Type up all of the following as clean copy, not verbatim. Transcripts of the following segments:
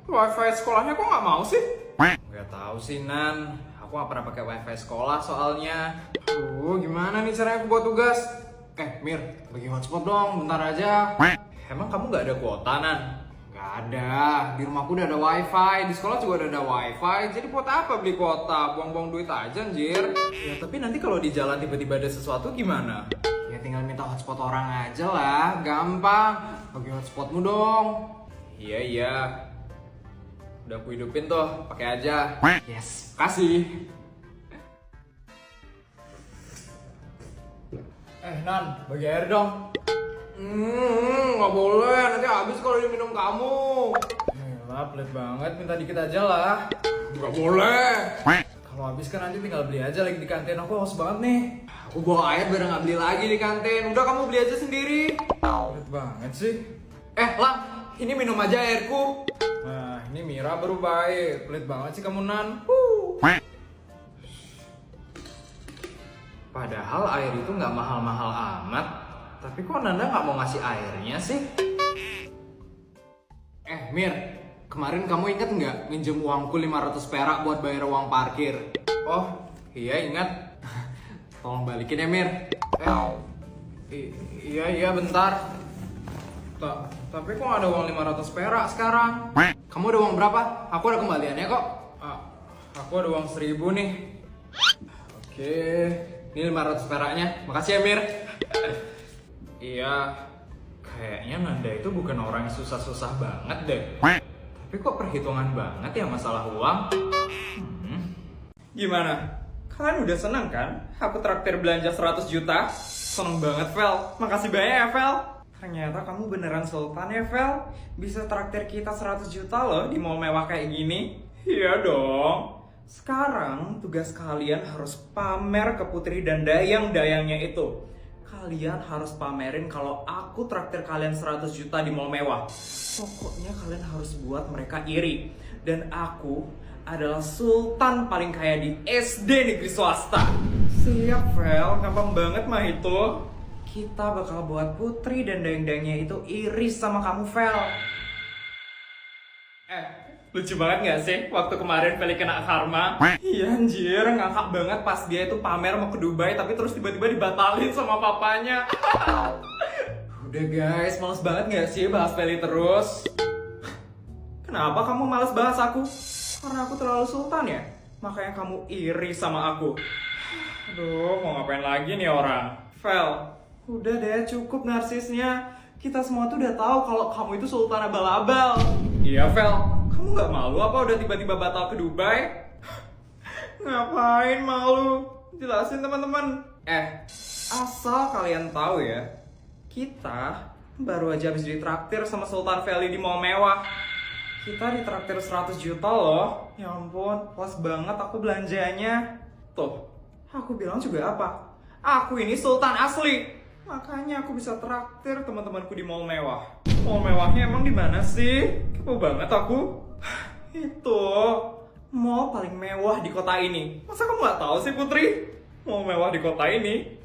Wifi sekolahnya kok nggak mau sih? Nggak tahu sih Nan, aku nggak pernah pakai wifi sekolah soalnya. Gimana nih caranya aku buat tugas? Mir, bagi hotspot dong, bentar aja. Emang kamu nggak ada kuota Nan? Nggak ada, di rumahku udah ada wifi, di sekolah juga udah ada wifi. Jadi buat apa beli kuota? Buang-buang duit aja anjir. Ya tapi nanti kalau di jalan tiba-tiba ada sesuatu gimana? Ya tinggal minta hotspot orang aja lah, gampang. Bagi hotspotmu dong. Iya. Udah aku hidupin tuh, pakai aja. Yes, kasih. Nan, bagi air dong. Nggak boleh, nanti habis kalau diminum kamu. Lah, pelit banget, minta dikit aja lah. Nggak boleh. Kalau habis kan nanti tinggal beli aja lagi di kantin. Aku haus banget nih. Aku bawa air biar nggak beli lagi di kantin. Udah kamu beli aja sendiri. Pelit banget sih. Lang, ini minum aja airku. Nah, ini Mira baru baik. Pelit banget sih kamu Nan. Padahal air itu nggak mahal-mahal amat. Tapi kok Nanda nggak mau ngasih airnya sih? Mir, kemarin kamu inget nggak minjem uangku 500 perak buat bayar uang parkir? Oh, iya ingat. Tolong balikin ya Mir. Iya bentar. Tapi kok ada uang 500 perak sekarang? Kamu ada uang berapa? Aku ada kembaliannya kok. Aku ada uang 1000 nih. Oke, ini 500 peraknya. Makasih ya Mir. Iya, kayaknya Nanda itu bukan orang yang susah-susah banget deh. Tapi kok perhitungan banget ya masalah uang? Gimana? Kalian udah seneng kan? Aku traktir belanja 100 juta. Seneng banget Vel. Makasih banyak ya Vel. Ternyata kamu beneran sultan ya Vel. Bisa traktir kita 100 juta loh di mall mewah kayak gini. Iya dong. Sekarang tugas kalian harus pamer ke putri dan dayang-dayangnya itu. Kalian harus pamerin kalau aku traktir kalian 100 juta di mall mewah. Pokoknya kalian harus buat mereka iri. Dan aku adalah sultan paling kaya di SD negeri swasta. Siap Vel, gampang banget mah itu. Kita bakal buat putri dan dayang-dayangnya itu iri sama kamu Vel. Lucu banget gak sih waktu kemarin Feli kena karma? Iya anjir, ngakak banget pas dia itu pamer mau ke Dubai tapi terus tiba-tiba dibatalin sama papanya. Udah guys, males banget gak sih bahas Feli terus? Kenapa kamu males bahas aku? Karena aku terlalu sultan ya? Makanya kamu iri sama aku. Aduh, mau ngapain lagi nih orang? Fel, udah deh cukup narsisnya. Kita semua tuh udah tahu kalau kamu itu sultan abal-abal. Iya Fel, kamu gak malu apa udah tiba-tiba batal ke Dubai? Ngapain malu? Jelasin teman-teman. Asal kalian tahu ya, kita baru aja habis ditraktir sama Sultan Feli di mall mewah. Kita ditraktir 100 juta loh. Ya ampun, puas banget aku belanjanya. Tuh, aku bilang juga apa? Aku ini Sultan asli. Makanya aku bisa traktir teman-temanku di mall mewah. Mall mewahnya emang di mana sih? Kepo banget aku. Itu mall paling mewah di kota ini. Masa kamu nggak tahu sih Putri? Mall mewah di kota ini.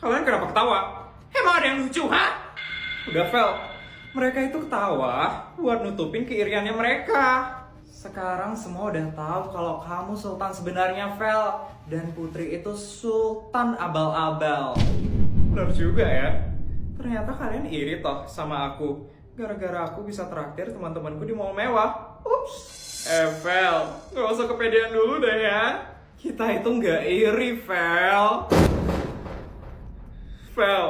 Kalian kenapa ketawa? Emang ada yang lucu, ha? Udah Vel, mereka itu ketawa buat nutupin keiriannya mereka. Sekarang semua udah tahu kalau kamu sultan sebenarnya Vel. Dan Putri itu sultan abal-abal. Benar juga ya. Ternyata kalian iri toh sama aku. Gara-gara aku bisa traktir teman-temanku di mall mewah. Ups. Vel, gak usah kepedean dulu deh ya. Kita itu gak iri Vel. Vel,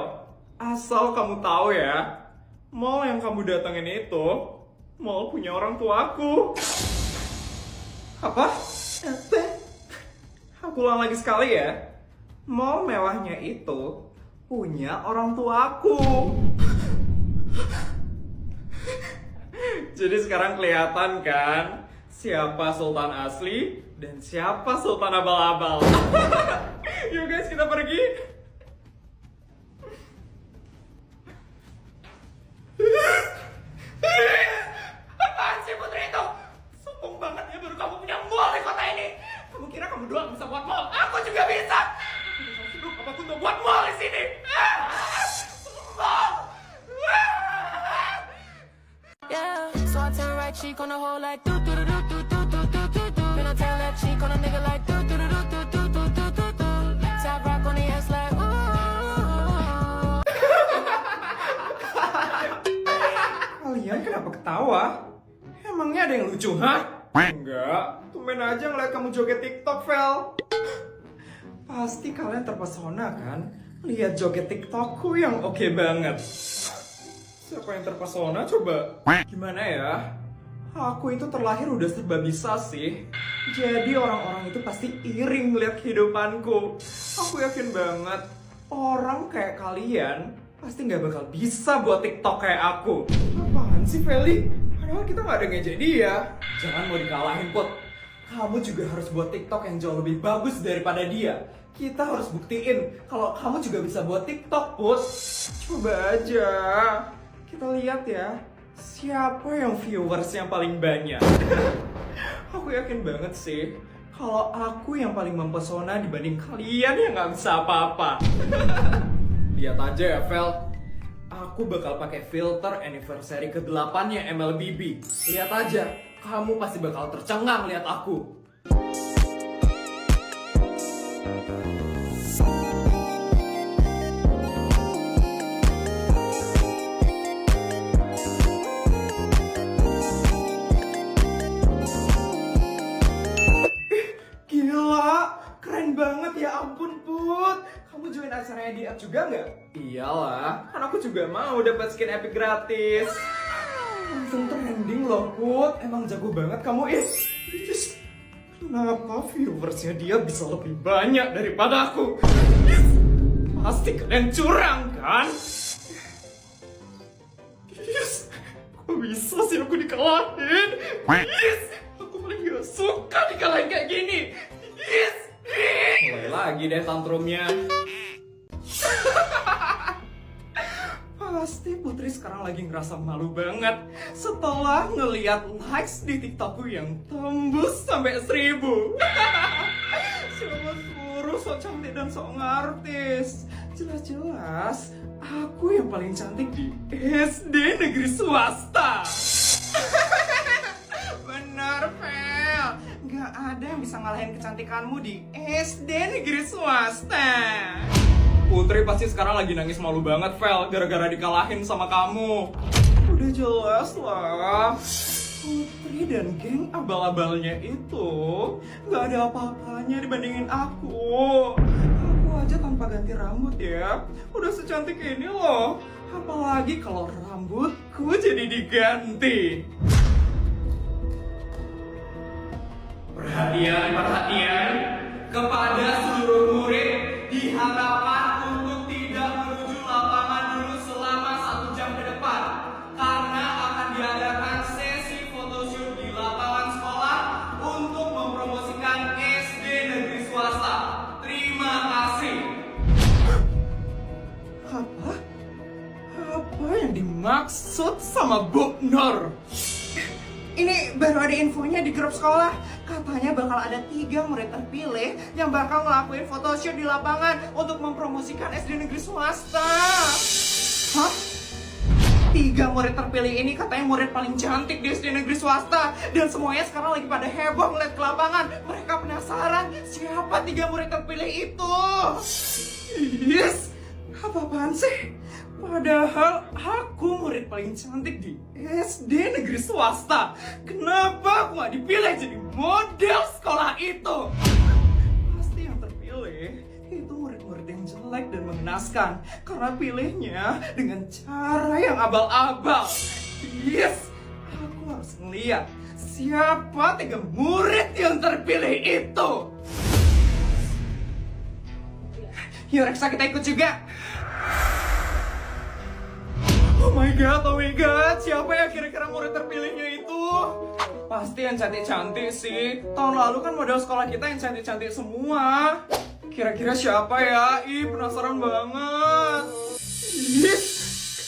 asal kamu tahu ya, mall yang kamu datengin itu mall punya orang tuaku. Apa? Aku ulang lagi sekali ya. Mall mewahnya itu punya orang tuaku. Jadi sekarang kelihatan kan siapa sultan asli dan siapa sultan abal-abal. Yuk guys, kita pergi. Apaan sih Putri itu? Sombong banget ya, baru kamu punya mall di kota ini. Kamu kira kamu doang bisa buat mall? Aku juga bisa. Apa untuk buat mal di sini. Yeah, so I turn right cheek on the hole like do do do do do do do do do do. Then I turn left cheek on a nigga like do do do do do do do do do do. Top rock on the ass like ooh. Kalian kenapa ketawa? Emangnya ada yang lucu, ha? Enggak, tumben aja ngeliat kamu joget TikTok, Vel. Pasti kalian terpesona kan? Lihat joget TikTokku yang oke banget. Siapa yang terpesona coba? Gimana ya? Aku itu terlahir udah serba bisa sih. Jadi orang-orang itu pasti iri ngeliat kehidupanku. Aku yakin banget orang kayak kalian pasti nggak bakal bisa buat TikTok kayak aku. Apaan sih, Feli? Padahal kita nggak ada ngejek dia. Jangan mau dikalahin, Put. Kamu juga harus buat TikTok yang jauh lebih bagus daripada dia. Kita harus buktiin kalau kamu juga bisa buat TikTok, Put. Coba aja. Kita lihat ya, siapa yang viewers yang paling banyak. Aku yakin banget sih, kalau aku yang paling mempesona dibanding kalian yang nggak bisa apa-apa. Lihat aja ya, Vel. Aku bakal pakai filter anniversary ke-8-nya MLBB. Lihat aja, kamu pasti bakal tercengang lihat aku. Gila, keren banget ya ampun, Put. Kamu join acaranya Diat juga nggak? Iyalah, kan aku juga mau dapat skin epic gratis. Langsung trending loh, Put. Emang jago banget kamu, Kenapa viewersnya dia bisa lebih banyak daripada aku? Pasti kalian curang, kan? Kok bisa sih aku dikalahin? Aku paling gak suka dikalahin kayak gini. Mulai lagi deh tantrumnya. Pasti Putri sekarang lagi ngerasa malu banget setelah ngeliat likes di TikTokku yang tembus sampai 1000. Siapa suruh sok cantik dan sok ngartis? Jelas-jelas aku yang paling cantik di SD negeri swasta. Bener, Vel. Gak ada yang bisa ngalahin kecantikanmu di SD negeri swasta. Putri pasti sekarang lagi nangis malu banget, Vel, gara-gara dikalahin sama kamu. Udah jelas lah. Putri dan geng abal-abalnya itu gak ada apa-apanya dibandingin aku. Aku aja tanpa ganti rambut ya, udah secantik ini loh. Apalagi kalau rambutku jadi diganti. Perhatian kepada seluruh murid diharapkan untuk tidak menuju lapangan dulu selama 1 jam ke depan karena akan diadakan sesi photoshoot di lapangan sekolah untuk mempromosikan SD negeri swasta. Terima kasih. Apa yang dimaksud sama Bu Nur? Ini baru ada infonya di grup sekolah. Katanya bakal ada 3 murid terpilih yang bakal ngelakuin photoshoot di lapangan untuk mempromosikan SD negeri swasta. Hah? 3 murid terpilih ini katanya murid paling cantik di SD negeri swasta. Dan semuanya sekarang lagi pada heboh ngeliat ke lapangan. Mereka penasaran siapa 3 murid terpilih itu. Yes, apa-apaan sih? Padahal aku murid paling cantik di SD negeri swasta. Kenapa aku gak dipilih jadi model sekolah itu? Pasti yang terpilih itu murid-murid yang jelek dan mengenaskan karena pilihnya dengan cara yang abal-abal. Yes, aku harus ngeliat siapa 3 murid yang terpilih itu. Yuk Reksa, kita ikut juga. Oh my god, siapa ya kira-kira murid terpilihnya itu? Pasti yang cantik-cantik sih. Tahun lalu kan model sekolah kita yang cantik-cantik semua. Kira-kira siapa ya? Ih, penasaran banget. Ih,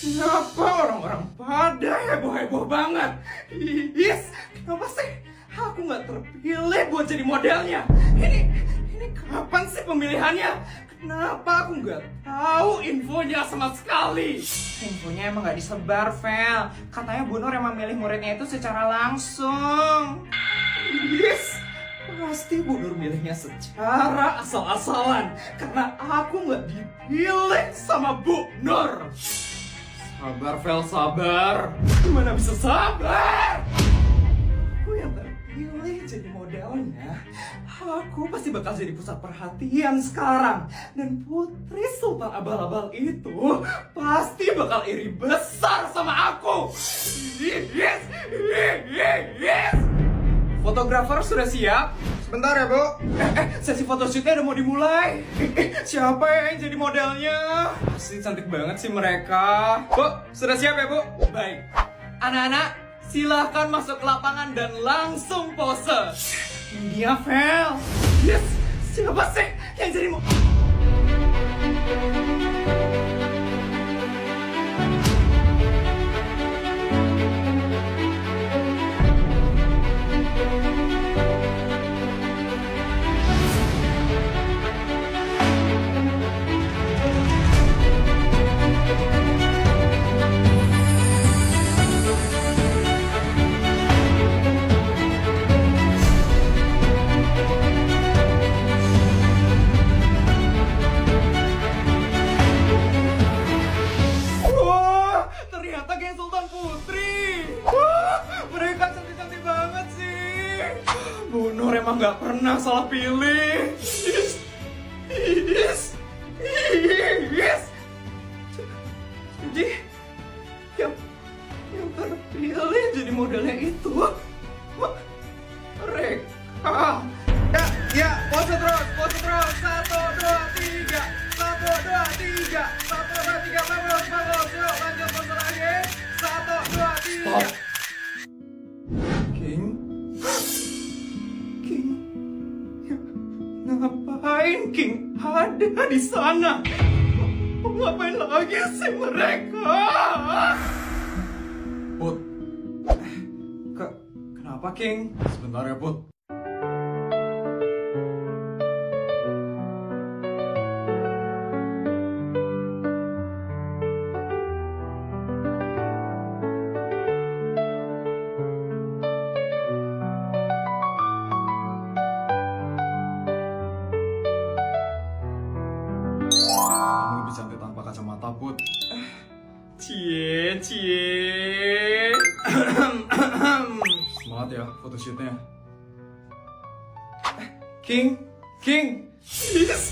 kenapa orang-orang pada heboh-heboh banget? Ih, kenapa sih aku nggak terpilih buat jadi modelnya? Ini kapan sih pemilihannya? Kenapa aku nggak tahu infonya sama sekali? Infonya emang nggak disebar, Vel. Katanya Bu Nur emang milih muridnya itu secara langsung. Yes, pasti Bu Nur milihnya secara asal-asalan. Karena aku nggak dipilih sama Bu Nur. Sabar, Vel, sabar. Gimana bisa sabar? Aku yang terpilih jadi modelnya. Aku pasti bakal jadi pusat perhatian sekarang. Dan Putri Sultan Abal-Abal itu pasti bakal iri besar sama aku. Yes! Yes! Fotografer sudah siap? Sebentar ya, Bu. Sesi photoshootnya udah mau dimulai. Siapa yang jadi modelnya? Pasti cantik banget sih mereka. Bu, sudah siap ya, Bu? Baik. Anak-anak, silahkan masuk ke lapangan dan langsung pose. Ini dia, Vel. Yes, siapa sih yang jadi Wah, ternyata geng Sultan Putri. Wah, mereka cantik-cantik banget sih. Bu Nur emang gak pernah salah pilih. Yes. Jadi, yang terpilih jadi modelnya itu mereka. Ya, pose terus. 1, 2, 3. 1, 2, 3. 1, 2, 3. Bagus. Yuk, lanjut pose lagi. 1, 2, 3. King? Ngapain King ada di sana? Mau ngapain lagi sih mereka? Put, Kenapa King? sebentar ya, Put. Kamu lebih cantik tanpa kacamata, Put. Cie. Semangat ya photoshootnya. King. Yes.